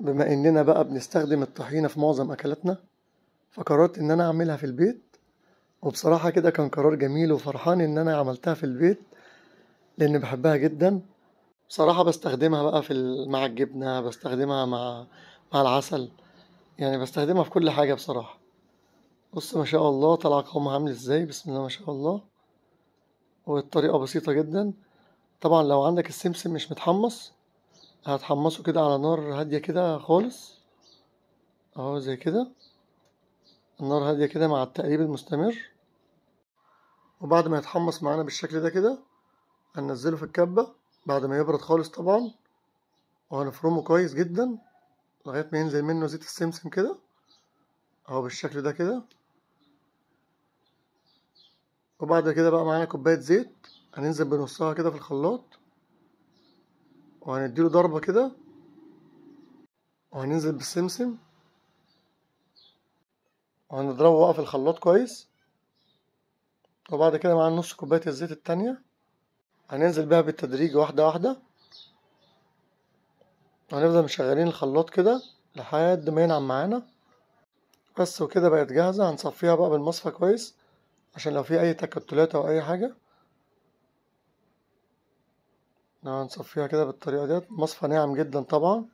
بما اننا بقى بنستخدم الطحينة في معظم اكلاتنا، فقررت ان انا اعملها في البيت. وبصراحة كده كان قرار جميل وفرحان ان انا عملتها في البيت، لان بحبها جدا. بصراحة بستخدمها بقى مع الجبنة، بستخدمها مع العسل، يعني بستخدمها في كل حاجة بصراحة. بص ما شاء الله طلع قوامها عامل ازاي، بسم الله ما شاء الله. والطريقة بسيطة جدا. طبعا لو عندك السمسم مش متحمص، هتحمصه كده على نار هادية كده خالص، اهو زي كده. النار هادية كده مع التقليب المستمر. وبعد ما يتحمص معانا بالشكل ده كده، هننزله في الكبة بعد ما يبرد خالص طبعا، وهنفرمه كويس جدا لغاية ما ينزل منه زيت السمسم كده، اهو بالشكل ده كده. وبعد كده بقى معانا كوباية زيت، هننزل بنصها كده في الخلاط، وهنديله ضربة كده، وهننزل بالسمسم، وهنضربه بقى في الخلاط كويس. وبعد كده معانا نص كوباية الزيت التانية، هننزل بيها بالتدريج واحدة واحدة، وهنفضل مشغلين الخلاط كده لحد ما ينعم معانا. بس وكده بقت جاهزة. هنصفيها بقى بالمصفى كويس عشان لو في أي تكتلات أو أي حاجة. هنصفيها كده بالطريقة ديت، مصفى ناعم جدا طبعا.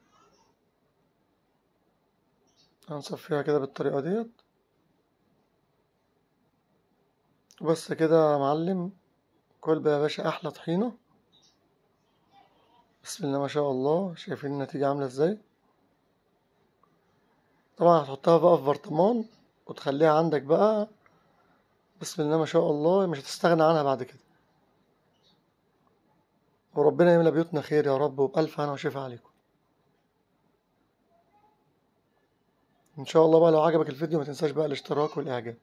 هنصفيها كده بالطريقة ديت. بس كده يا معلم، كل بقى يا باشا أحلى طحينة. بسم الله ما شاء الله، شايفين النتيجة عاملة ازاي. طبعا هتحطها بقى في برطمان وتخليها عندك بقى، بسم الله ما شاء الله، مش هتستغنى عنها بعد كده. وربنا يملى بيوتنا خير يا رب، وبألف هنا وشفا عليكم ان شاء الله. بقى لو عجبك الفيديو ما تنساش بقى الاشتراك والاعجاب.